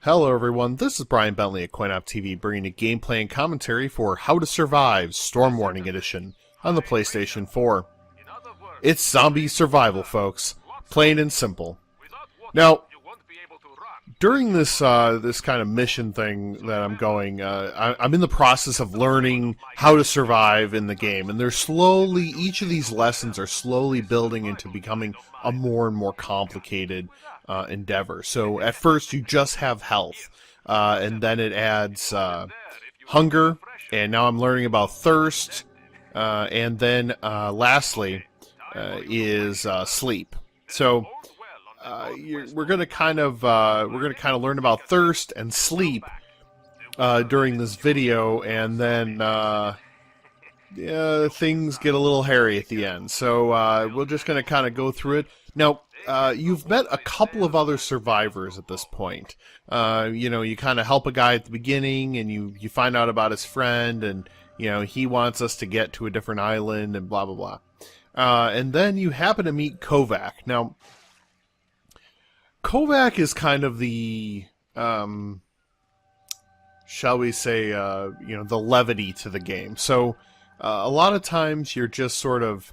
Hello everyone, this is Brian Bentley at CoinOpTV bringing you gameplay and commentary for How to Survive Storm Warning Edition on the PlayStation 4. It's zombie survival, folks. Plain and simple. Now, during this this kind of mission thing that I'm going, I'm in the process of learning how to survive in the game, and each of these lessons are slowly building into becoming a more and more complicated endeavor. So at first you just have health, and then it adds hunger, and now I'm learning about thirst, and then lastly is sleep. So we're gonna kind of learn about thirst and sleep during this video, and then things get a little hairy at the end. So we're just gonna kind of go through it. Now, you've met a couple of other survivors at this point. You kind of help a guy at the beginning, and you find out about his friend, and he wants us to get to a different island, and blah blah blah. And then you happen to meet Kovac. Now, Kovac is kind of the, shall we say, the levity to the game. So a lot of times you're just sort of,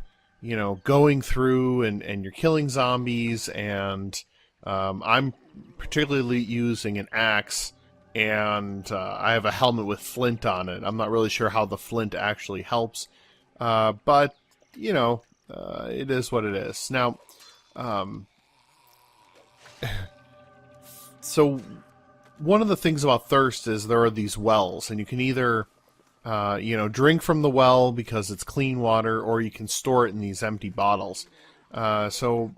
going through and you're killing zombies, and I'm particularly using an axe, and I have a helmet with flint on it. I'm not really sure how the flint actually helps, but, it is what it is. Now, so one of the things about thirst is there are these wells, and you can either drink from the well because it's clean water, or you can store it in these empty bottles. So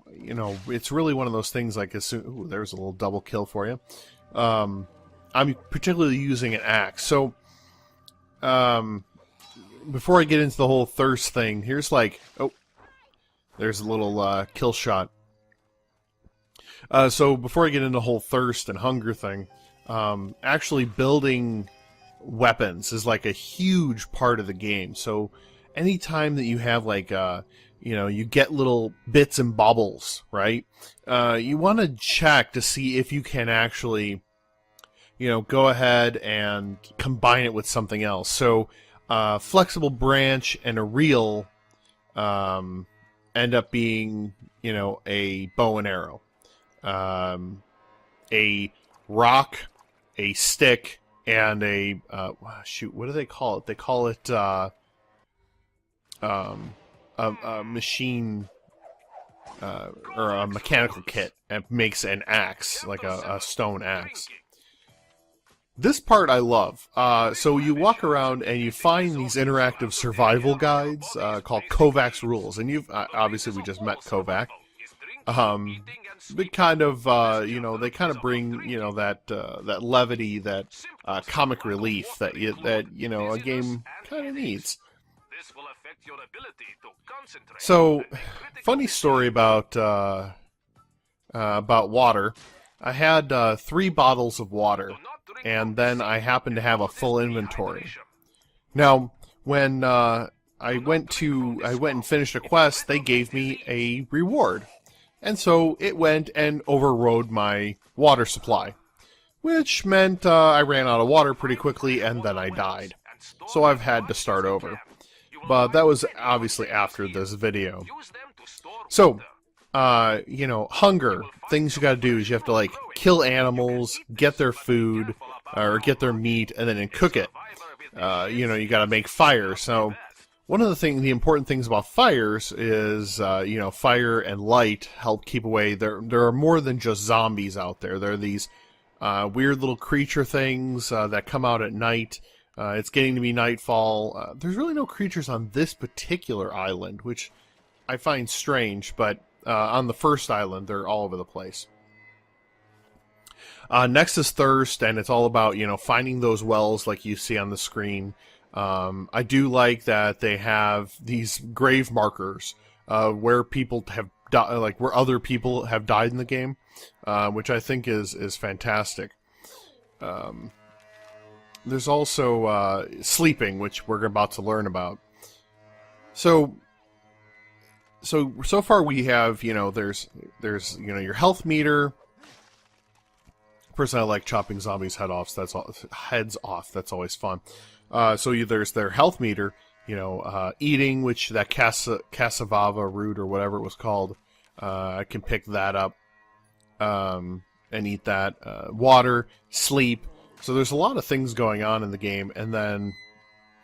it's really one of those things like ooh, there's a little double kill for you. I'm particularly using an axe. So before I get into the whole thirst thing, here's there's a little kill shot. So before I get into the whole thirst and hunger thing, actually building weapons is like a huge part of the game. So anytime that you have you get little bits and bubbles, right? You want to check to see if you can actually, go ahead and combine it with something else. So flexible branch and a reel end up being, a bow and arrow. A rock, a stick, and a what do they call it? They call it a machine or a mechanical kit, and makes an axe, like a stone axe. This part I love. So you walk around and you find these interactive survival guides called Kovac's Rules, and obviously we just met Kovac. They kind of, they kind of bring, that levity, that comic relief that a game kind of needs. So, funny story about water. I had 3 bottles of water, and then I happened to have a full inventory. Now, when I went and finished a quest, they gave me a reward. And so it went and overrode my water supply, which meant I ran out of water pretty quickly, and then I died. So I've had to start over. But that was obviously after this video. So, hunger. Things you gotta do is you have to, kill animals, get their food, or get their meat, and then cook it. You gotta make fire. So one of the important things about fires is, fire and light help keep away. There are more than just zombies out there. There are these weird little creature things that come out at night. It's getting to be nightfall. There's really no creatures on this particular island, which I find strange, but on the first island, they're all over the place. Next is thirst, and it's all about, finding those wells like you see on the screen. I do like that they have these grave markers where people have where other people have died in the game, which I think is fantastic. There's also sleeping, which we're about to learn about. So far we have there's your health meter, Personally, I like chopping zombies' heads off. That's always fun. There's their health meter, eating, which that cassava root or whatever it was called, I can pick that up and eat that. Water, sleep. So there's a lot of things going on in the game, and then,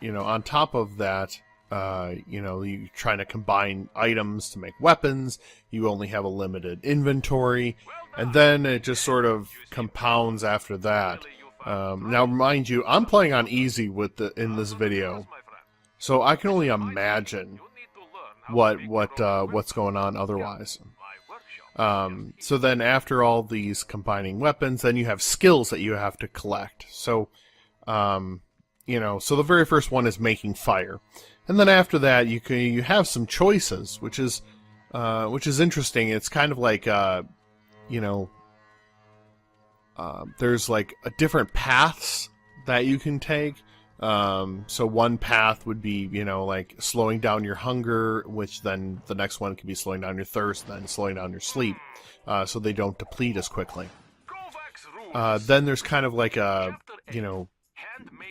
on top of that, you're trying to combine items to make weapons. You only have a limited inventory, and then it just sort of compounds after that. Now, mind you, I'm playing on easy in this video, so I can only imagine what's going on otherwise. So then, after all these combining weapons, then you have skills that you have to collect. So, so the very first one is making fire. And then after that, you have some choices, which is interesting. It's kind of like, there's like different paths that you can take. So one path would be, like slowing down your hunger, which then the next one could be slowing down your thirst, then slowing down your sleep, so they don't deplete as quickly. Then there's kind of like a,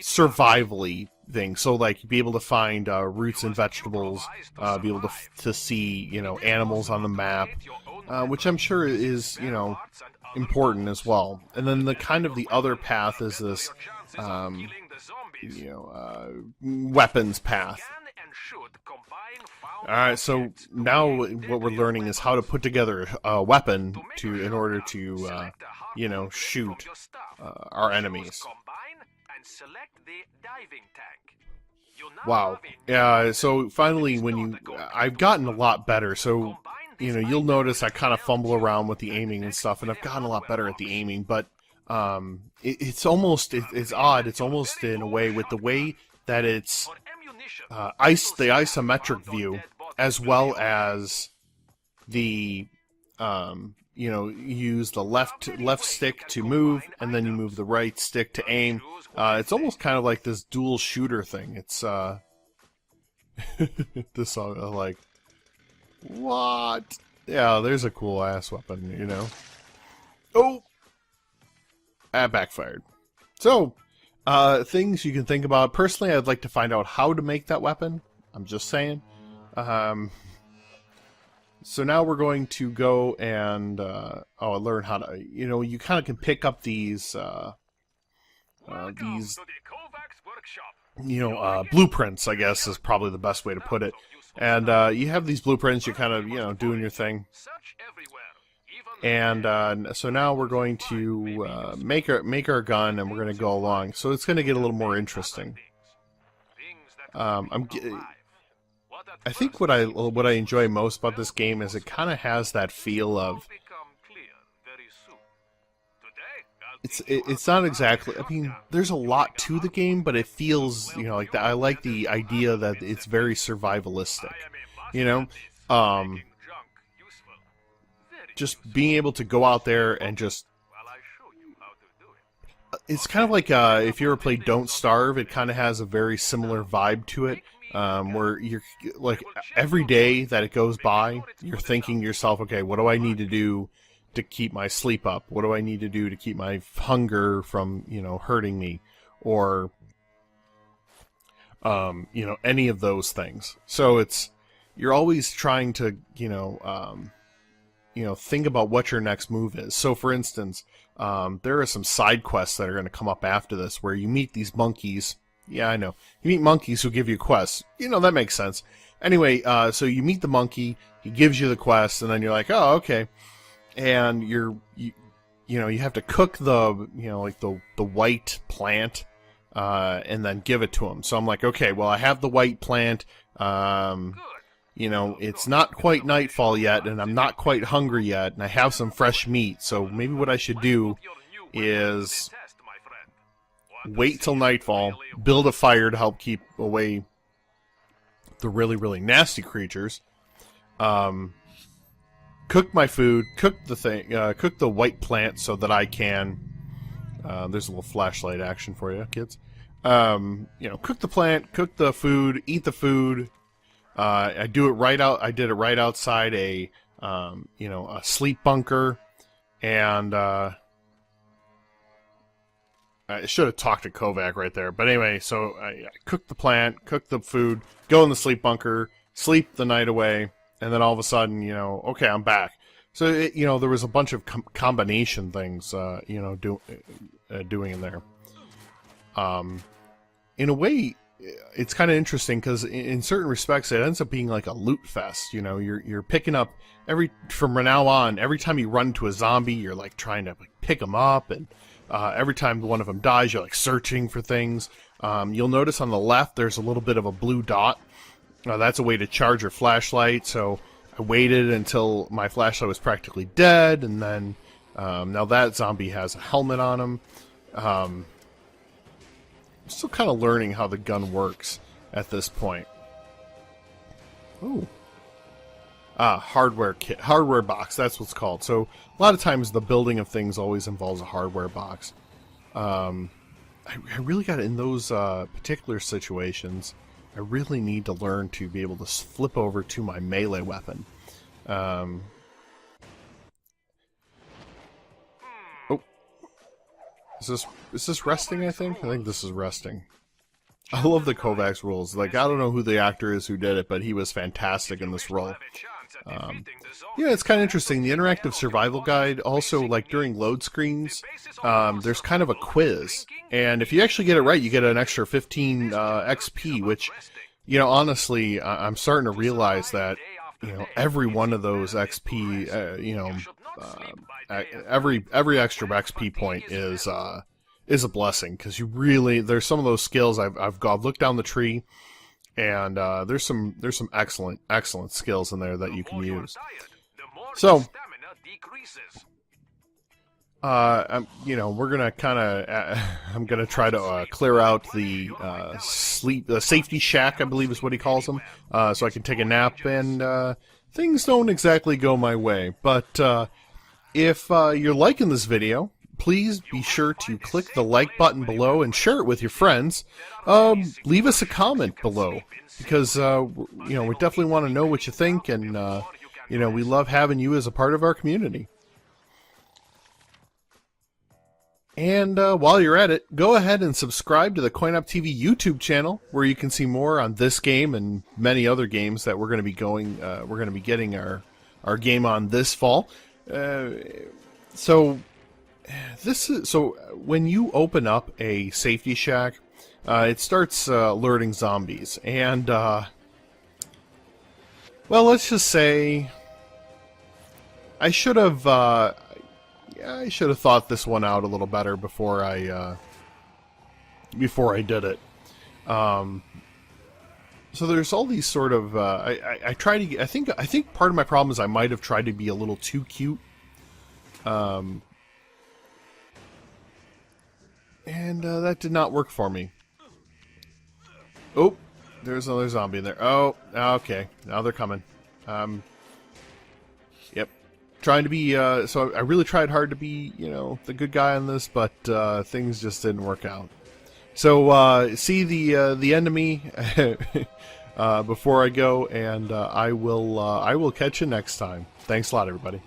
survivally thing. So like be able to find roots and vegetables, be able to see animals on the map, which I'm sure is important as well. And then the other path is this weapons path. Alright, so now what we're learning is how to put together a weapon in order to shoot our enemies. Wow. So finally, I've gotten a lot better. So, you'll notice I kind of fumble around with the aiming and stuff, and I've gotten a lot better at the aiming, but it's odd. It's almost in a way with the way that it's the isometric view, as well as the you use the left stick to move, and then you move the right stick to aim. It's almost kind of like this dual shooter thing. It's this song like, what? Yeah, there's a cool ass weapon, Oh, that backfired. So, things you can think about. Personally, I'd like to find out how to make that weapon. I'm just saying. So now we're going to go and learn how to. You kind of can pick up these blueprints, I guess, is probably the best way to put it. And you have these blueprints. You're kind of doing your thing. And so now we're going to make our gun, and we're going to go along. So it's going to get a little more interesting. I think what I enjoy most about this game is it kind of has that feel of. It's not exactly. I mean, there's a lot to the game, but it feels like that. I like the idea that it's very survivalistic. Just being able to go out there and just. It's kind of like if you ever played Don't Starve, it kind of has a very similar vibe to it. Where you're like every day that it goes by, you're thinking to yourself, okay, what do I need to do to keep my sleep up? What do I need to do to keep my hunger from hurting me, or any of those things? So you're always trying to think about what your next move is. So for instance, there are some side quests that are going to come up after this where you meet these monkeys. Yeah, I know. You meet monkeys who give you quests. That makes sense. Anyway, so you meet the monkey, he gives you the quest, and then you're like, oh, okay. And you have to cook the white plant, and then give it to him. So I'm like, okay, well, I have the white plant. It's not quite nightfall yet, and I'm not quite hungry yet, and I have some fresh meat. So maybe what I should do is wait till nightfall, build a fire to help keep away the really, really nasty creatures. Cook my food, cook the white plant so that I can. There's a little flashlight action for you, kids. Cook the plant, cook the food, eat the food. I did it right outside a sleep bunker, and I should have talked to Kovac right there. But anyway, so I cooked the plant, cooked the food, go in the sleep bunker, sleep the night away, and then all of a sudden, you know, okay, I'm back. So, you know, there was a bunch of combination things, you know, doing in there. In a way, it's kind of interesting because in certain respects, it ends up being like a loot fest. You know, you're picking up from now on, every time you run into a zombie, you're like trying to like, pick them up, and every time one of them dies, you're like searching for things. You'll notice on the left, there's a little bit of a blue dot. That's a way to charge your flashlight. So I waited until my flashlight was practically dead, and then now that zombie has a helmet on him. I'm still kind of learning how the gun works at this point. Ooh. Hardware kit. Hardware box, that's what's called. So a lot of times the building of things always involves a hardware box. I really got in those particular situations. I really need to learn to be able to flip over to my melee weapon. Oh. Is this resting, I think? I think this is resting. I love the Kovac's rules. Like, I don't know who the actor is who did it, but he was fantastic in this role. Yeah, it's kind of interesting. The interactive survival guide also, like, during load screens, there's kind of a quiz. And if you actually get it right, you get an extra 15 XP, which, you know, honestly, I'm starting to realize that, you know, every one of those XP, you know, every extra XP point is a blessing, because you really, there's some of those skills I've looked down the tree, and there's some excellent skills in there that you can use. So you know, we're gonna kind of I'm gonna try to clear out the safety shack, I believe is what he calls them, so I can take a nap, and things don't exactly go my way. But if you're liking this video, please be sure to click the like button below and share it with your friends. Leave us a comment below, because you know, we definitely want to know what you think, and you know, we love having you as a part of our community. And while you're at it, go ahead and subscribe to the CoinOpTV YouTube channel, where you can see more on this game and many other games that we're going to be getting our game on this fall. So when you open up a safety shack, it starts alerting zombies, and well, let's just say I should have thought this one out a little better before I did it. So there's all these sort of I try to. I think part of my problem is I might have tried to be a little too cute. And that did not work for me. Oh, there's another zombie in there. Oh, okay. Now they're coming. Yep. Trying to be, so I really tried hard to be, you know, the good guy on this, but things just didn't work out. So, see the end of me before I go, and I will catch you next time. Thanks a lot, everybody.